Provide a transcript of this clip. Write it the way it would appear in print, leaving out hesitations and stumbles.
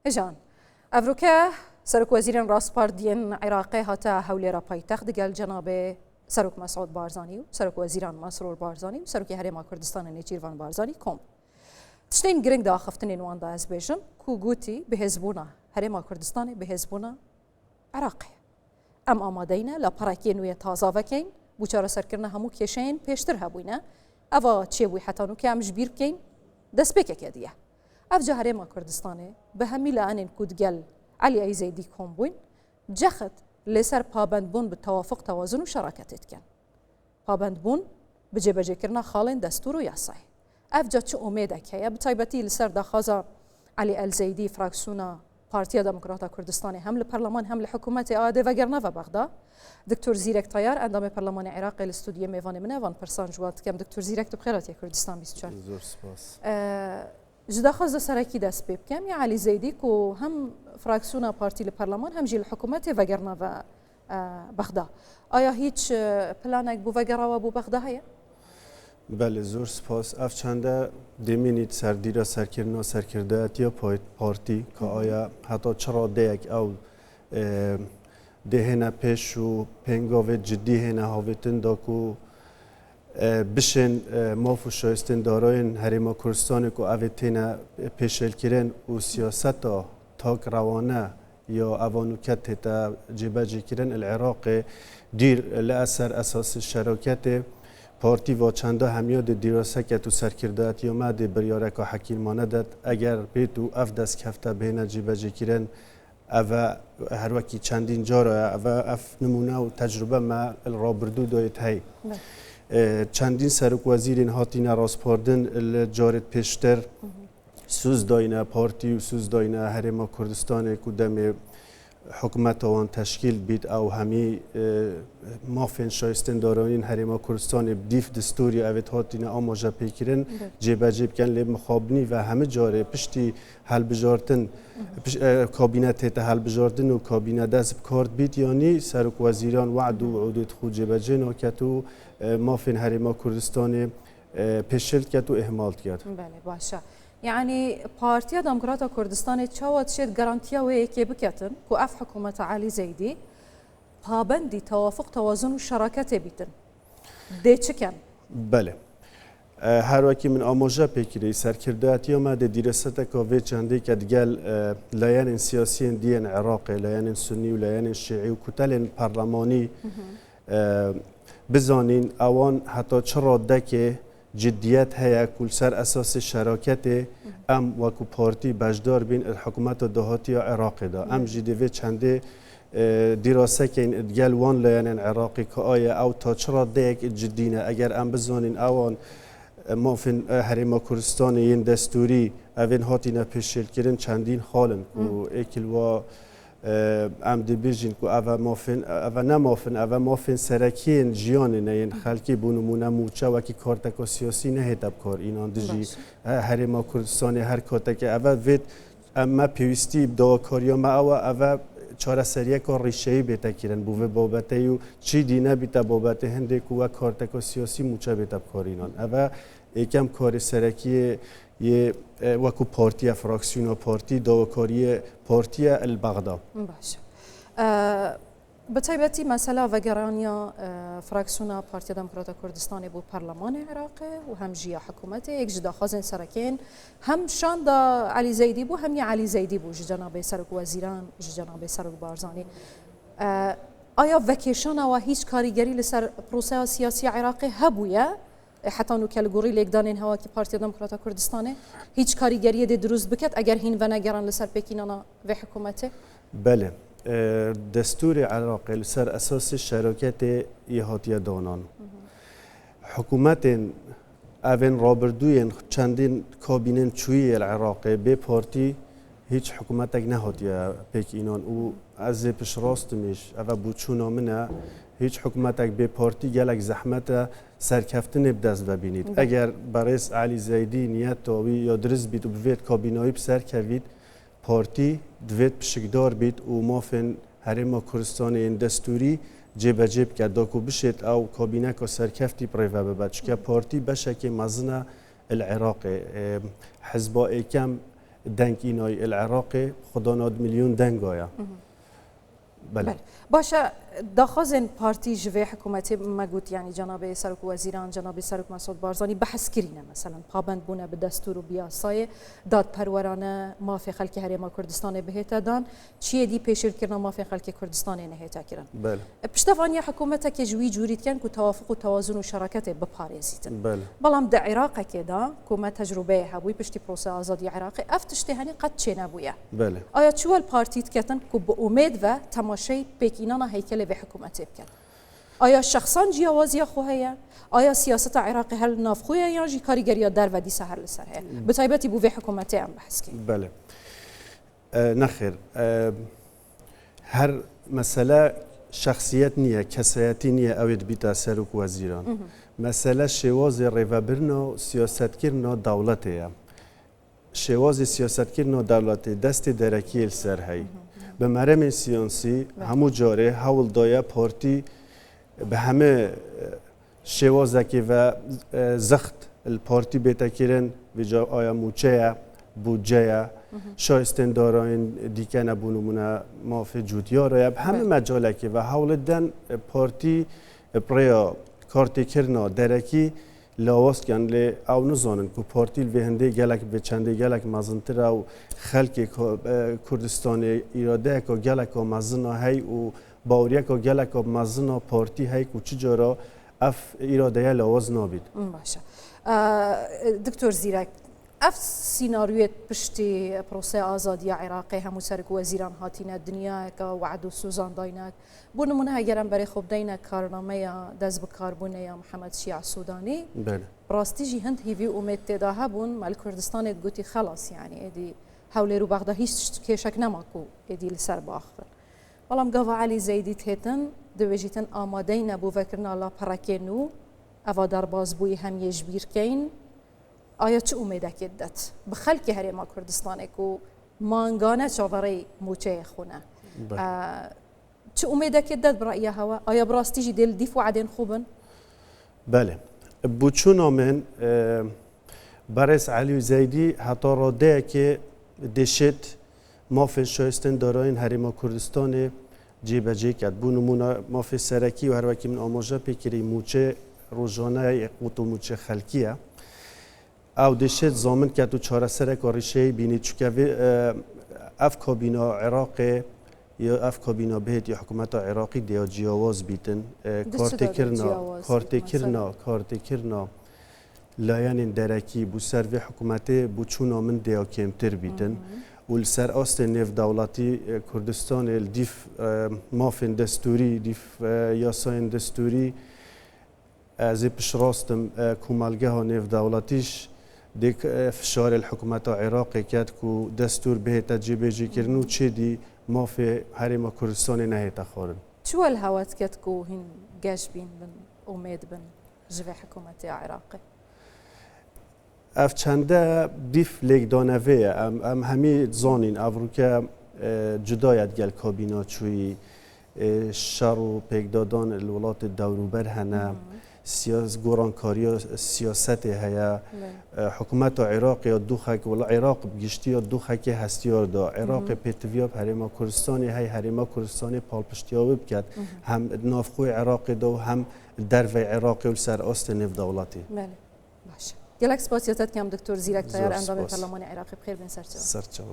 هجان أفروكا سرك وزير راسبارديين عراقي هتا هولي راباي تاخد قال جنابه سرك مسعود بارزاني وسرك وزيران مسرور بارزاني وسرك هرم كردستان نيتشيرفان بارزاني كوم تشتين جرينج دا خفتنين وان دا أزبيجن كوجوتي بهزبونا هرم كردستان بهزبونا عراقي أم آمادينا لبراكين ويا تازاوكين بوچارە سەرکردنە هەموو کێشەیەن پێشتر هەبووینە ئەوە چێبووی حتانو کە ئەم ژبیر بکەین دەستپێکێکە دیە ئەف جا هەرێما کوردستانێ بە هەمی لە ئەنێن کودگەل علی ئەی زەیدی کۆم بووین جەخت لێسەر پابەندبوون بە تەوافق تەوازن و شەراکەتێت بکەن پابەندبوون بجێبەجێکردنا خاڵێن دەستور و یاسای ئەف جا چ ئومێدێک هەیە بتایبەتی لەسەر داخوازە علی ئەلزەیدی فراکسیۆنە پارتیا دموکراتا کوردستانی هم لپارلمان هم لحکومت آده و گرنا و بغداد دکتور زیرک طیار اندام پارلمان عراق الاستودیو میوان منه وان پرسان جوات کم دکتور زیرک تو بخیرات کردستان 24 زور سپاس جدا خاص سرکی دست بیب کم یا علی زیدی کو هم فراکسیون پارتی لپارلمان هم جیل حکومت و گرنا و بغداد آیا هیچ پلانک بو و گرا و بو بغداد هست؟ بله زور سپاس افچنده دمینید سردیرا سرکردن و سرکرده‌اتی پارتی که آیا حتی چرا دیگ او دهنه پیش و پنگاوه جدی هنه هاویتن داکو بشن مافو شایستن داراین هریما کردستان که اویتینه پیشل کرن و سیاست تاک روانه یا اوانوکت تا جبهه کرن العراق دیر لأثر اساس شراکت پارتی و چنده همیاد دیراسه که تو سرکرده‌اتی اومده بریاره که حکیمانه داد اگر بیتو اف دست کفته بین جیبه کرن او هر وکی چندین جاره او اف نمونه و تجربه ما رابردو داید هی چندین سرک وزیرین هاتین راسپاردن جارت پیشتر سوز داینه پارتی و سوز داینه هرما کردستان کدام حکومت آن تشکیل بید او همی مافین شایستن دارانین هریما کردستان بدیف دستوری اوید هاتین آماجه پیکرن جیبه جیب کن لیب مخابنی و همه جاره پشتی حل بجارتن کابینت هیت حل بجارتن و کابینت دست بکارد بید یعنی سرک وزیران وعد و عدود خود جیبه جی ناکتو مافین هریما کردستان پیشلت کت و اهمالت کرد. بله باشه. يعني بارتيا دموكراتا كردستان تشاوت شيت جارانتيا ويكي بكاتن كو اف حكومة علي زيدي بابندي توافق توازن وشراكة بيتن دي چكن بله هر وکی من آموزه پیکری سرکرده‌اتی اومده دیرسته که وی چندی که دیگل لایان سیاسی دین عراق لایان سنی و لایان شیعی و کتل پارلمانی بزانین اوان حتی چرا دکه جدیت هیا کل سر اساس شراکت ام وکو پارتی بجدار بین الحکومت دهاتی عراق دا ام جدیوی چنده دراسه که این ادگل وان لیان عراقی که آیا او تا چرا دیگ جدینه اگر ام بزانین اوان مافین هریما کردستان این دستوری اوین هاتی نپیشل کرن چندین خالن و ایکل و ام دبیجین کو اوا مافین اوا نمافین اوا مافین سرکین جیان نه خلکی بونمونه موچه و کی کارت سیاسی نه هدب کار اینان دجی هریما کردستان هر کارت که اوا وید اما پیوستی دو کاریا ما اوا چهار سریه کار ریشه‌ای بهتا کردن بوه بابته و چی دینه بیت بابته هنده کو کارت سیاسی موچه بهتا کار اینان اوا یکم کار سرکی یه وکو پارتی فراکسیون پارتی داوکاری پارتی البغداد باشه بتایبەتی مەسەلا ڤەگەڕانیا فراکسیۆنە پارتیا دموکراتا کوردستانی بۆ پەرلەمانی عێراقی و هەم ژیا حکوومەتێ یەک ji daxwazên serekên hem şanda Alî Zeydî bû hem ya Alî Zeydî bû ji cenabê Serok Wezîran ji cenabê Serok Barzanî aya vekêşana wa hîç karîgerî li ser proseya siyasî Iraqê hebûye حتی نوکل گوری لگدانین هوا کی پارتی دموکراتا کردستانه هیچ کاریگری دی دروست بکت اگر هین و نگران لسر پکینانا و حکومته بله دستور عراق لسر اساس شراکت ایهاتیه دانان حکومت اوین رابردوین چندین کابینن چوی العراق به پارتی هیچ حکومتک نهاتیه پکینان او از پیش راست میش اول بوچونا منه هیچ حکومتک به پارتی گلک زحمت سرکفتن بدست ببینید اگر برای علی زیدی نیت تاوی یا درست بید و بوید کابینایی بسر کوید پارتی دوید پشکدار بید و مافن هرما کردستان این دستوری جیب جیب که داکو بشید او کابینه که سرکفتی پریوه ببد چکه پارتی بشه که مزنه العراق حزبا ایکم دنگ اینای العراق خدا ناد میلیون دنگ آیا بله باشه داخازن پارتی جوی حکومتی مگوت یعنی جناب سرک وزیران جناب سرک مسعود بارزانی بحث کرینه مثلا پابند بونه به دستور و بیاسای داد پرورانه مافی خلک هریما کردستان بهت دان چیه دی پیشل کردن مافی خلک کردستان نهیتا کردن بله پشتوانی حکومت که جوی جورید کن که توافق و توازن و شراکت بپارێزیتن بله بلام در عراق که دا کومه تجربه هبوی پشتی پروسه آزادی عراقی افتشته هنی قد چه نبویه بله آیا چوال پارتیت کتن که به امید و تماشای پیکینانا هیکل به حکومتی بکن آیا شخصان جیاوازی خوهیه آیا سیاست عراقی هل نافخویه یا جی کاریگری در ودی سهر لسر هه به طایبتی بو به حکومتی هم بحث کی بله نخیر هر مسئله شخصیت نیه کسایتی نیه اوید بیتا سرک وزیران مسئله شواز ریوابرنا سیاست کرنا دولته شواز سیاست کرنا دولته دست درکی السر هی به مرم سیاسی همو جاره حول دایا پارتی به همه شوازکی و زخت الپارتی بیتا کرن ویجا آیا موچه بودجه شایستن دارین دیکن بونمونه مافی جودیا را به همه مجالکی و حول دن پارتی بریا کارتی کرنا درکی لاواس کن لی او نزانن که پارتی الوهنده گلک به چنده گلک مزنتر او خلق کردستان ایراده که گلک مزنا هی و باوریه که گلک مزنا پارتی هی که چجورا اف ایراده لاواز نابید باشه دکتر زیرک اف سیناریوی پشتی پروسه آزادی عراقی همو سرک وزیران هاتین دنیا که وعد و سوزان داینک بونمونه اگرم برای خوب دینک کارنامه یا دست بکاربونه یا محمد شیع سودانی بله براستی جی هند هیوی امید تداها بون مال کردستان گوتی خلاص يعني ادي حولی رو بغدا هیچ کشک نماکو ادی لسر باخر والله قوا علي زيدي تهتن دوجيتن آمادين ابو فكرنا لا پرکنو اوا در باز بوی هم یجبیر کین آیا چه امیده کدت بخلک هریما کردستان کو مانگانه چاوری موچه خونه چه امیده کدت برای هوا آیا براستی جی دل دیف وعدين خوبن بله بوچونا من برس علی زیدی حتی راده که دشت مافی شایستن دارین هریما کردستان جیبه جی کرد بونمونا مافی سرکی و هر وکی من آماجه پیکری موچه روزانه قوت و موچه خلکیه او دشت زامن کرد و چاره سرک و ریشه بینید چکه اف کابینا عراقی یا اف کابینا بهت یا حکومت عراقی دیا جیاواز بیتن کارت کرنا لایان درکی بو سروی حکومتی بو چونا من دیا کمتر بیتن و سر آست نف دولتی کردستان دیف مافن دستوری دیف یاساین دستوری از پیش راستم کومالگه ها نف دولتیش دیک فشار الحکومت عراقی کرد که دستور به تجربه جی کردن و چه دی مافی هریما کردستان نهیت خورن شو الهوات کرد که هین گاش بین بن امید بن جوی حکومت عراقی اف چنده دیف لیک دانوه ام همی زانین افروکه جدایت گل کابینا چوی شر و پیگدادان الولات دوروبر هنه گورانکاری سیاست هیا حکومت عراق یا دو خاک ولی عراق بگشتی یا دو خاک هستیار دا عراق پیتویا هریما کردستانی هی هریما کردستانی پالپشتیابی بکد هم نافخوی عراق دا و هم درو عراقی و سر آست نف دولتی بله باشه گلکس باسیاتت کم دکتر زیرک تیار اندام پارلمان عراقی بخیر بین سرچه